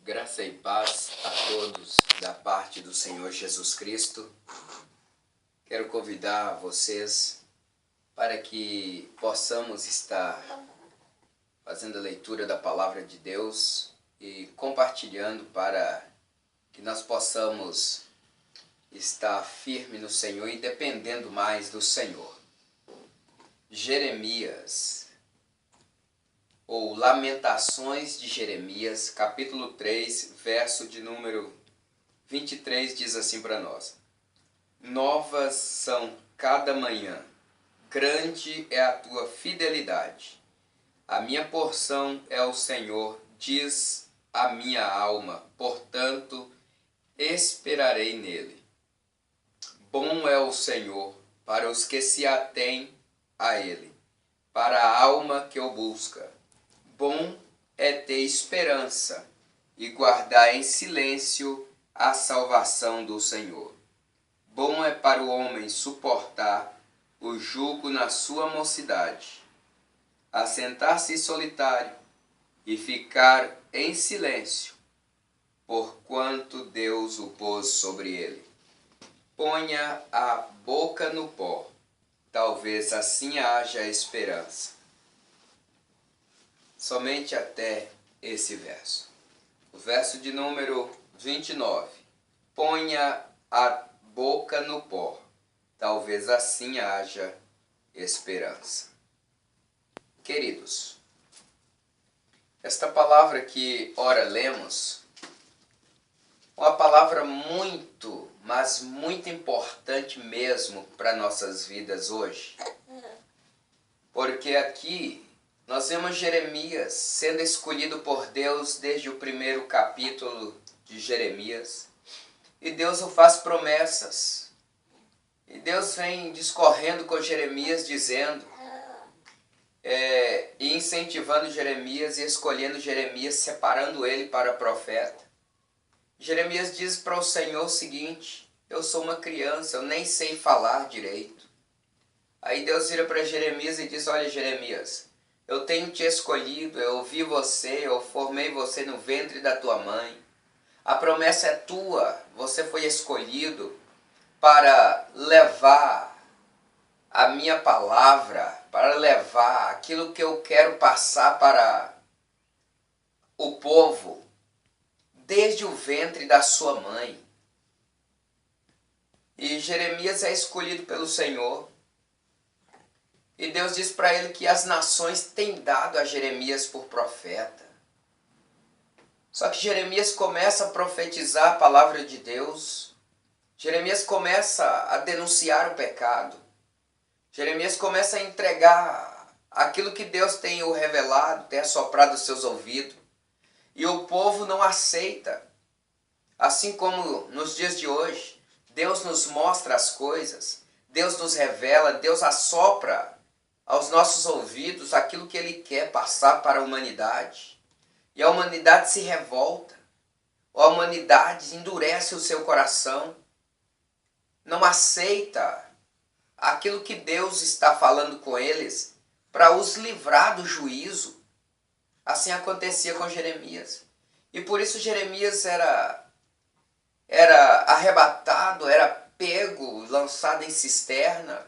Graça e paz a todos da parte do Senhor Jesus Cristo. Quero convidar vocês para que possamos estar fazendo a leitura da Palavra de Deus e compartilhando para que nós possamos estar firme no Senhor e dependendo mais do Senhor. Jeremias, ou Lamentações de Jeremias, capítulo 3, verso de número 23, diz assim para nós: Novas são cada manhã, grande é a tua fidelidade. A minha porção é o Senhor, diz a minha alma, portanto esperarei nele. Bom é o Senhor para os que se atêm a ele, para a alma que o busca. Bom é ter esperança e guardar em silêncio a salvação do Senhor. Bom é para o homem suportar o jugo na sua mocidade, assentar-se solitário e ficar em silêncio, porquanto Deus o pôs sobre ele. Ponha a boca no pó, talvez assim haja esperança. Somente até esse verso. O verso de número 29. Ponha a boca no pó, talvez assim haja esperança. Queridos, esta palavra que ora lemos, uma palavra muito, mas muito importante mesmo para nossas vidas hoje. Porque aqui nós vemos Jeremias sendo escolhido por Deus desde o primeiro capítulo de Jeremias. E Deus o faz promessas. E Deus vem discorrendo com Jeremias, dizendo, e incentivando Jeremias e escolhendo Jeremias, separando ele para profeta. Jeremias diz para o Senhor o seguinte: eu sou uma criança, eu nem sei falar direito. Aí Deus vira para Jeremias e diz: olha, Jeremias, eu tenho te escolhido, eu ouvi você, eu formei você no ventre da tua mãe. A promessa é tua, você foi escolhido para levar a minha palavra, para levar aquilo que eu quero passar para o povo, desde o ventre da sua mãe. E Jeremias é escolhido pelo Senhor. E Deus diz para ele que as nações têm dado a Jeremias por profeta. Só que Jeremias começa a profetizar a palavra de Deus. Jeremias começa a denunciar o pecado. Jeremias começa a entregar aquilo que Deus tem o revelado, tem assoprado os seus ouvidos. E o povo não aceita. Assim como nos dias de hoje, Deus nos mostra as coisas, Deus nos revela, Deus assopra aos nossos ouvidos aquilo que Ele quer passar para a humanidade. E a humanidade se revolta, a humanidade endurece o seu coração, não aceita aquilo que Deus está falando com eles para os livrar do juízo. Assim acontecia com Jeremias. E por isso Jeremias era arrebatado, era pego, lançado em cisterna.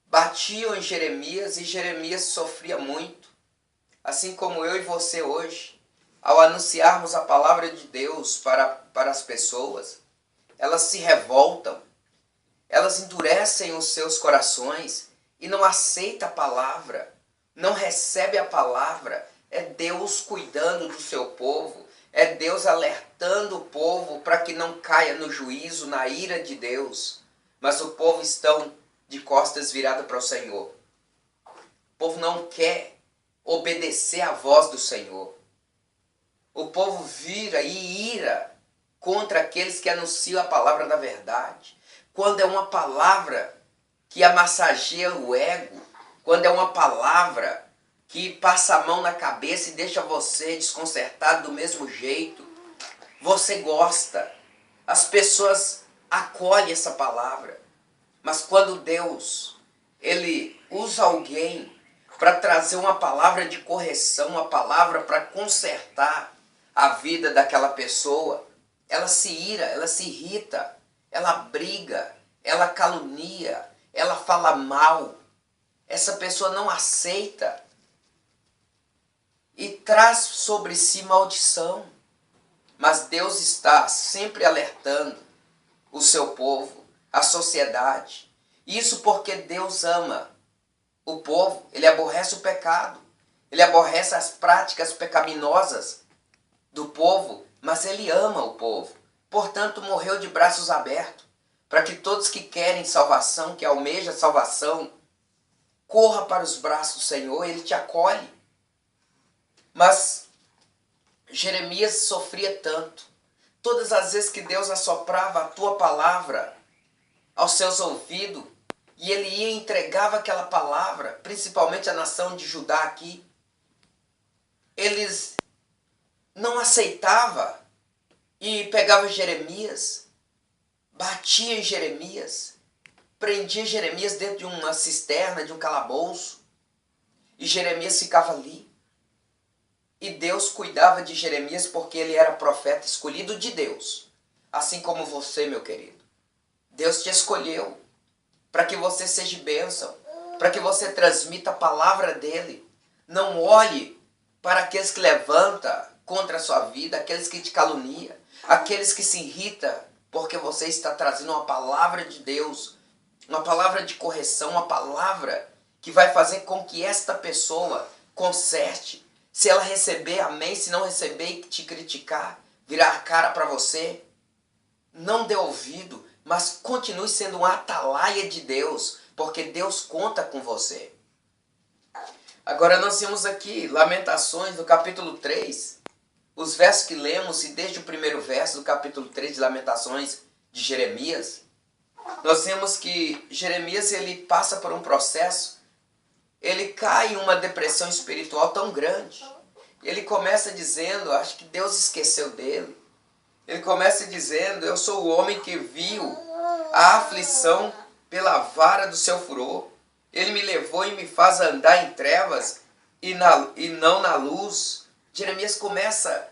Batiam em Jeremias e Jeremias sofria muito. Assim como eu e você hoje, ao anunciarmos a palavra de Deus para as pessoas, elas se revoltam, elas endurecem os seus corações e não aceitam a palavra, não recebem a palavra. É Deus cuidando do seu povo, é Deus alertando o povo para que não caia no juízo, na ira de Deus. Mas o povo está de costas viradas para o Senhor. O povo não quer obedecer à voz do Senhor. O povo vira e ira contra aqueles que anunciam a palavra da verdade. Quando é uma palavra que amassageia o ego, quando é uma palavra que passa a mão na cabeça e deixa você desconcertado do mesmo jeito, você gosta. As pessoas acolhem essa palavra. Mas quando Deus, Ele usa alguém para trazer uma palavra de correção, uma palavra para consertar, a vida daquela pessoa, ela se ira, ela se irrita, ela briga, ela calunia, ela fala mal. Essa pessoa não aceita e traz sobre si maldição. Mas Deus está sempre alertando o seu povo, a sociedade. Isso porque Deus ama o povo, ele aborrece o pecado, ele aborrece as práticas pecaminosas do povo, mas ele ama o povo. Portanto, morreu de braços abertos, para que todos que querem salvação, que almejam salvação, corra para os braços do Senhor, ele te acolhe. Mas Jeremias sofria tanto. Todas as vezes que Deus assoprava a tua palavra aos seus ouvidos, e ele ia e entregava aquela palavra, principalmente a nação de Judá aqui, eles não aceitavam e pegava Jeremias, batia em Jeremias, prendia Jeremias dentro de uma cisterna, de um calabouço, e Jeremias ficava ali. E Deus cuidava de Jeremias porque ele era profeta escolhido de Deus. Assim como você, meu querido. Deus te escolheu para que você seja bênção, para que você transmita a palavra dele. Não olhe para aqueles que levantam contra a sua vida, aqueles que te caluniam, aqueles que se irritam porque você está trazendo uma palavra de Deus, uma palavra de correção, uma palavra que vai fazer com que esta pessoa conserte. Se ela receber, amém. Se não receber e te criticar, virar a cara para você, não dê ouvido, mas continue sendo um atalaia de Deus, porque Deus conta com você. Agora nós temos aqui Lamentações, do capítulo 3, os versos que lemos, e desde o primeiro verso do capítulo 3 de Lamentações de Jeremias, nós temos que Jeremias ele passa por um processo. Ele cai em uma depressão espiritual tão grande. Ele começa dizendo, acho que Deus esqueceu dele. Ele começa dizendo, eu sou o homem que viu a aflição pela vara do seu furor. Ele me levou e me faz andar em trevas e não na luz. Jeremias começa a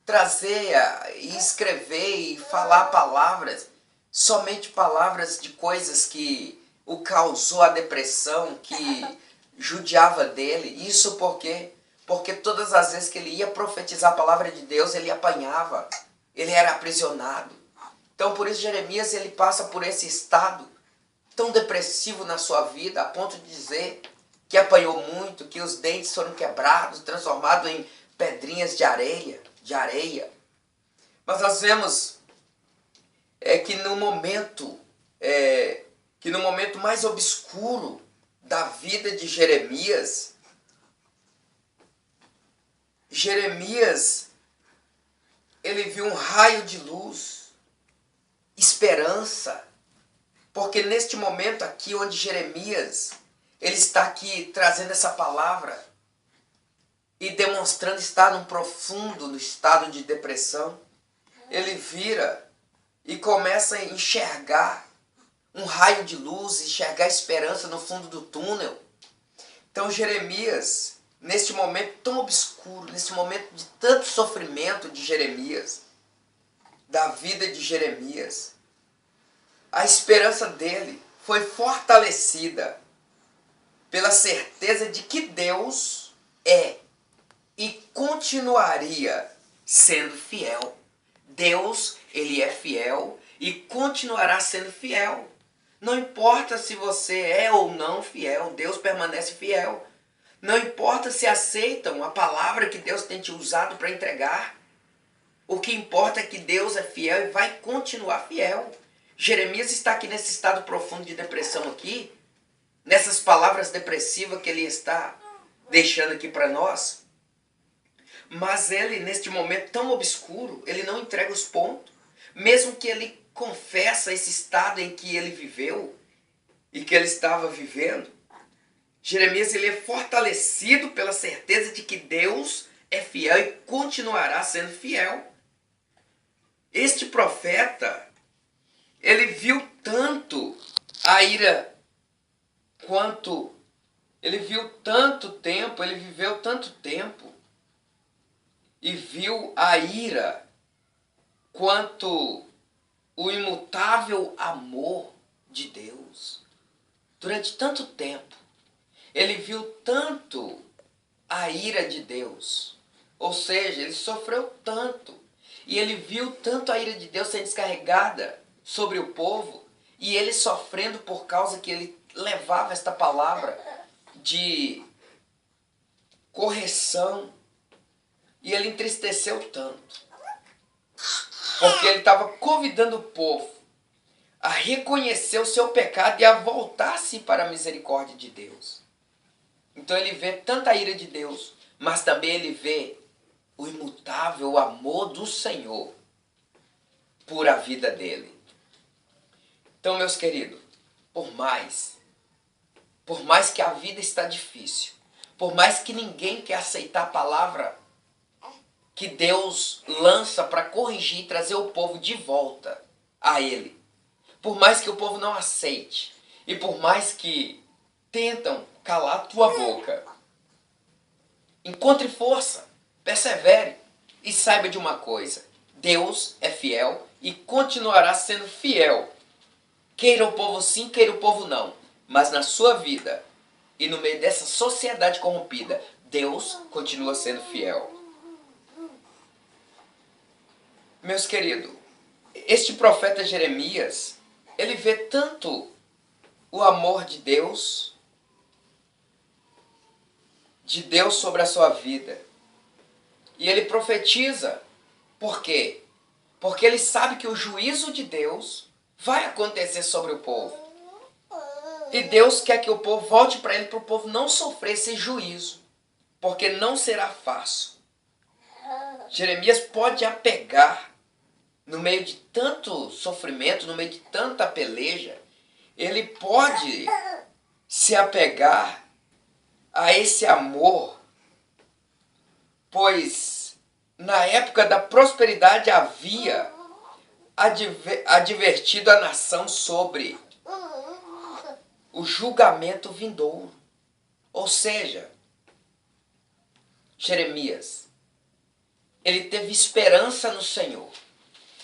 trazer e escrever e falar palavras, somente palavras de coisas que o causou a depressão, que judiava dele. Isso por quê? Porque todas as vezes que ele ia profetizar a palavra de Deus, ele apanhava, ele era aprisionado. Então por isso Jeremias ele passa por esse estado tão depressivo na sua vida, a ponto de dizer que apanhou muito, que os dentes foram quebrados, transformados em pedrinhas de areia. Mas nós vemos que no momento mais obscuro da vida de Jeremias, ele viu um raio de luz, esperança, porque neste momento aqui onde Jeremias, ele está aqui trazendo essa palavra e demonstrando estar num profundo estado de depressão, ele vira e começa a enxergar um raio de luz, enxergar esperança no fundo do túnel. Então Jeremias, neste momento tão obscuro, nesse momento de tanto sofrimento de Jeremias, da vida de Jeremias, a esperança dele foi fortalecida pela certeza de que Deus é e continuaria sendo fiel. Deus, ele é fiel e continuará sendo fiel. Não importa se você é ou não fiel, Deus permanece fiel. Não importa se aceitam a palavra que Deus tem te usado para entregar. O que importa é que Deus é fiel e vai continuar fiel. Jeremias está aqui nesse estado profundo de depressão aqui, nessas palavras depressivas que ele está deixando aqui para nós. Mas ele, neste momento tão obscuro, ele não entrega os pontos. Mesmo que ele confessa esse estado em que ele viveu e que ele estava vivendo, Jeremias ele é fortalecido pela certeza de que Deus é fiel e continuará sendo fiel. Este profeta, ele viu tanto a ira quanto ele viu tanto tempo, ele viveu tanto tempo e viu a ira quanto o imutável amor de Deus. Durante tanto tempo, ele viu tanto a ira de Deus. Ou seja, ele sofreu tanto. E ele viu tanto a ira de Deus sendo descarregada sobre o povo. E ele sofrendo por causa que ele levava esta palavra de correção. E ele entristeceu tanto. Porque ele estava convidando o povo a reconhecer o seu pecado e a voltar-se para a misericórdia de Deus. Então ele vê tanta ira de Deus, mas também ele vê o imutável amor do Senhor por a vida dele. Então, meus queridos, por mais que a vida está difícil, por mais que ninguém quer aceitar a palavra que Deus lança para corrigir e trazer o povo de volta a Ele, por mais que o povo não aceite, e por mais que tentam calar a tua boca, encontre força, persevere e saiba de uma coisa: Deus é fiel e continuará sendo fiel. Queira o povo sim, queira o povo não, mas na sua vida e no meio dessa sociedade corrompida, Deus continua sendo fiel. Meus queridos, este profeta Jeremias, ele vê tanto o amor de Deus sobre a sua vida. E ele profetiza. Por quê? Porque ele sabe que o juízo de Deus vai acontecer sobre o povo. E Deus quer que o povo volte para ele, para o povo não sofrer esse juízo. Porque não será fácil. Jeremias pode apegar no meio de tanto sofrimento, no meio de tanta peleja, ele pode se apegar a esse amor, pois na época da prosperidade havia advertido a nação sobre o julgamento vindouro. Ou seja, Jeremias, ele teve esperança no Senhor.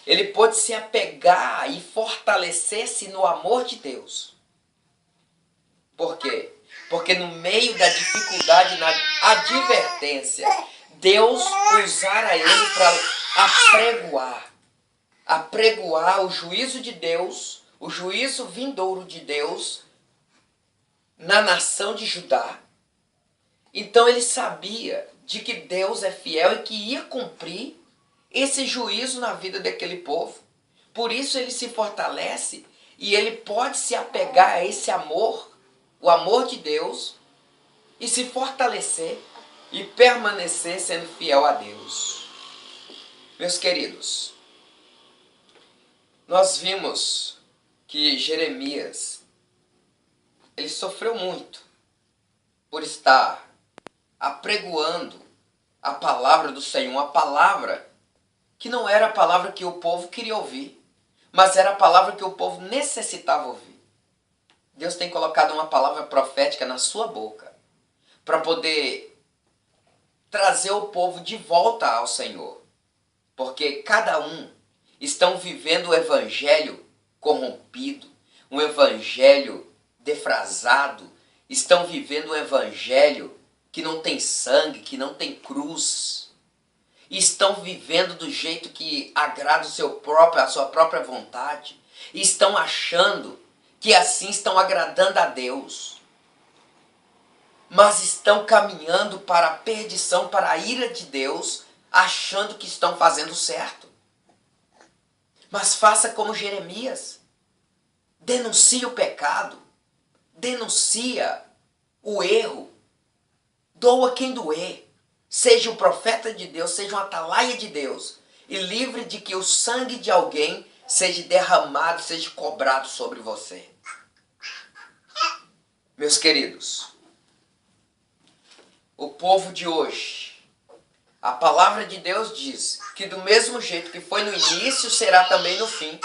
Ele pôde se apegar e fortalecer-se no amor de Deus. Por quê? Porque no meio da dificuldade, na advertência, Deus usara ele para apregoar o juízo de Deus, o juízo vindouro de Deus na nação de Judá. Então ele sabia de que Deus é fiel e que ia cumprir esse juízo na vida daquele povo. Por isso ele se fortalece e ele pode se apegar a esse amor, o amor de Deus, e se fortalecer e permanecer sendo fiel a Deus. Meus queridos, nós vimos que Jeremias, ele sofreu muito por estar apregoando a palavra do Senhor, uma palavra que não era a palavra que o povo queria ouvir, mas era a palavra que o povo necessitava ouvir. Deus tem colocado uma palavra profética na sua boca para poder trazer o povo de volta ao Senhor. Porque cada um estão vivendo o evangelho corrompido, um evangelho defrasado, estão vivendo um evangelho que não tem sangue, que não tem cruz. E estão vivendo do jeito que agrada a sua própria vontade. E estão achando que assim estão agradando a Deus. Mas estão caminhando para a perdição, para a ira de Deus, achando que estão fazendo certo. Mas faça como Jeremias. Denuncie o pecado. Denuncia o erro. Doa quem doer. Seja o profeta de Deus, seja um atalaia de Deus. E livre de que o sangue de alguém seja derramado, seja cobrado sobre você. Meus queridos, o povo de hoje, a palavra de Deus diz que do mesmo jeito que foi no início, será também no fim.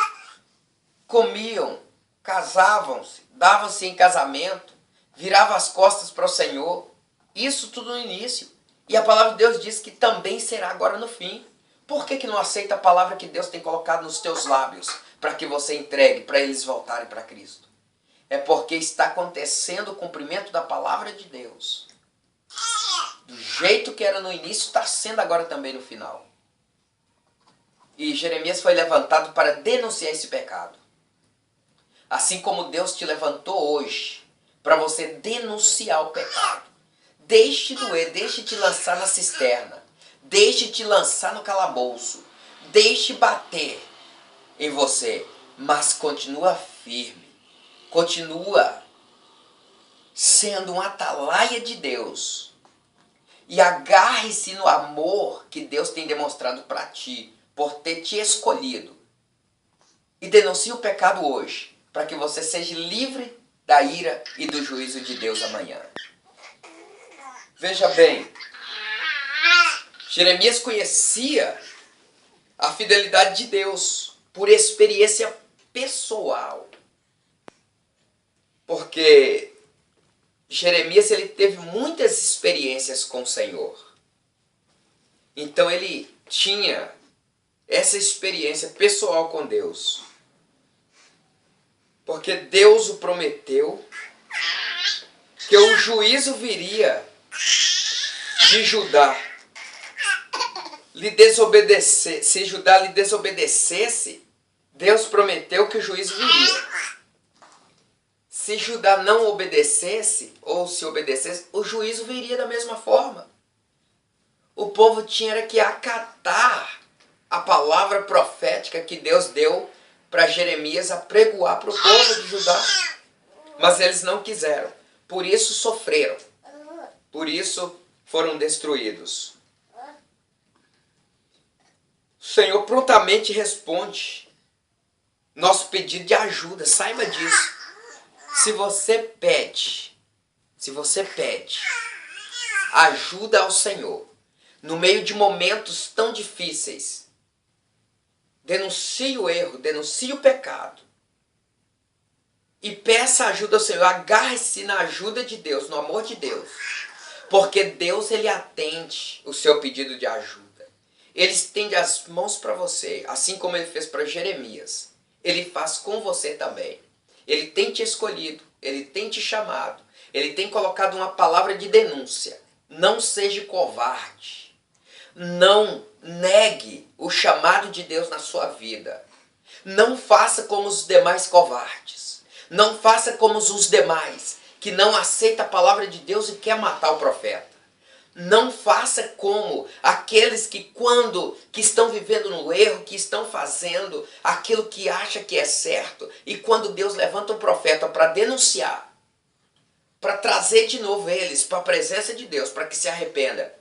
Comiam, casavam-se, davam-se em casamento, viravam as costas para o Senhor. Isso tudo no início. E a palavra de Deus diz que também será agora no fim. Por que não aceita a palavra que Deus tem colocado nos teus lábios para que você entregue, para eles voltarem para Cristo? É porque está acontecendo o cumprimento da palavra de Deus. Do jeito que era no início, está sendo agora também no final. E Jeremias foi levantado para denunciar esse pecado. Assim como Deus te levantou hoje para você denunciar o pecado. Deixe doer, deixe te lançar na cisterna. Deixe te lançar no calabouço. Deixe bater em você. Mas continua firme. Continua sendo um atalaia de Deus. E agarre-se no amor que Deus tem demonstrado para ti, por ter te escolhido. E denuncie o pecado hoje, para que você seja livre da ira e do juízo de Deus amanhã. Veja bem, Jeremias conhecia a fidelidade de Deus por experiência pessoal. Porque Jeremias ele teve muitas experiências com o Senhor. Então ele tinha essa experiência pessoal com Deus. Porque Deus o prometeu que o juízo viria de Judá. Se Judá lhe desobedecesse, Deus prometeu que o juízo viria. Se Judá não obedecesse, ou se obedecesse, o juízo viria da mesma forma. O povo tinha que acatar a palavra profética que Deus deu para Jeremias apregoar para o povo de Judá. Mas eles não quiseram. Por isso sofreram. Por isso foram destruídos. O Senhor prontamente responde nosso pedido de ajuda. Saiba disso. Se você pede ajuda ao Senhor, no meio de momentos tão difíceis, denuncie o erro, denuncie o pecado e peça ajuda ao Senhor. Agarre-se na ajuda de Deus, no amor de Deus, porque Deus ele atende o seu pedido de ajuda. Ele estende as mãos para você, assim como ele fez para Jeremias. Ele faz com você também. Ele tem te escolhido, ele tem te chamado, ele tem colocado uma palavra de denúncia. Não seja covarde. Não negue o chamado de Deus na sua vida. Não faça como os demais covardes. Não faça como os demais que não aceitam a palavra de Deus e quer matar o profeta. Não faça como aqueles que estão vivendo no erro, que estão fazendo aquilo que acha que é certo, e quando Deus levanta um profeta para denunciar, para trazer de novo eles para a presença de Deus, para que se arrependa,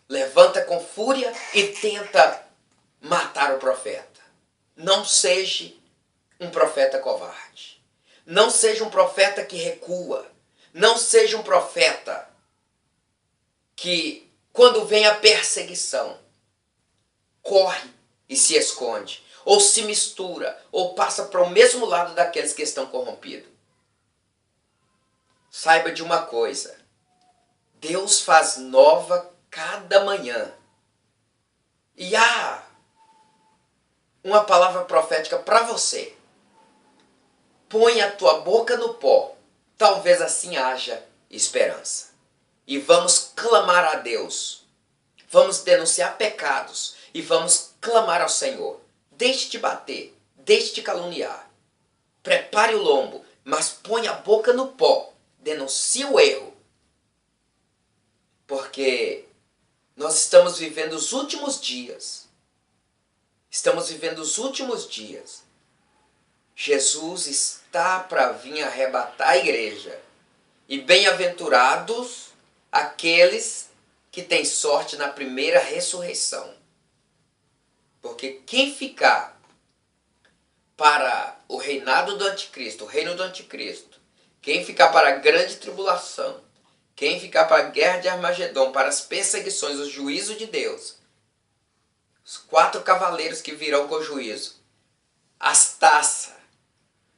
levanta com fúria e tenta matar o profeta. Não seja um profeta covarde. Não seja um profeta que recua. Não seja um profeta que, quando vem a perseguição, corre e se esconde, ou se mistura, ou passa para o mesmo lado daqueles que estão corrompidos. Saiba de uma coisa: Deus faz nova cada manhã. E há uma palavra profética para você. Põe a tua boca no pó, talvez assim haja esperança. E vamos clamar a Deus. Vamos denunciar pecados. E vamos clamar ao Senhor. Deixe de bater. Deixe de caluniar. Prepare o lombo. Mas põe a boca no pó. Denuncie o erro. Porque nós estamos vivendo os últimos dias. Estamos vivendo os últimos dias. Jesus está para vir arrebatar a igreja. E bem-aventurados aqueles que têm sorte na primeira ressurreição. Porque quem ficar para o reinado do anticristo, o reino do anticristo, quem ficar para a grande tribulação, quem ficar para a guerra de Armagedon, para as perseguições, o juízo de Deus, os 4 cavaleiros que virão com juízo, as taças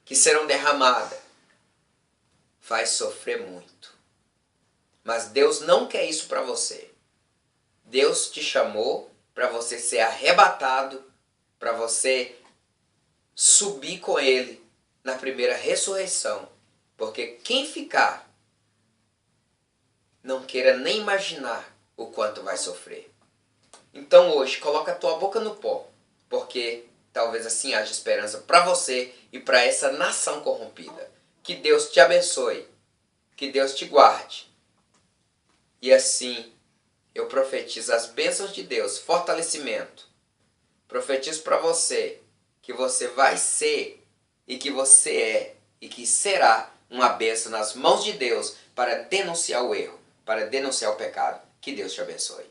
que serão derramadas, vai sofrer muito. Mas Deus não quer isso para você. Deus te chamou para você ser arrebatado, para você subir com Ele na primeira ressurreição. Porque quem ficar, não queira nem imaginar o quanto vai sofrer. Então hoje, coloca a tua boca no pó, porque talvez assim haja esperança para você e para essa nação corrompida. Que Deus te abençoe, que Deus te guarde. E assim, eu profetizo as bênçãos de Deus, fortalecimento. Profetizo para você que você vai ser e que você é e que será uma bênção nas mãos de Deus para denunciar o erro, para denunciar o pecado. Que Deus te abençoe.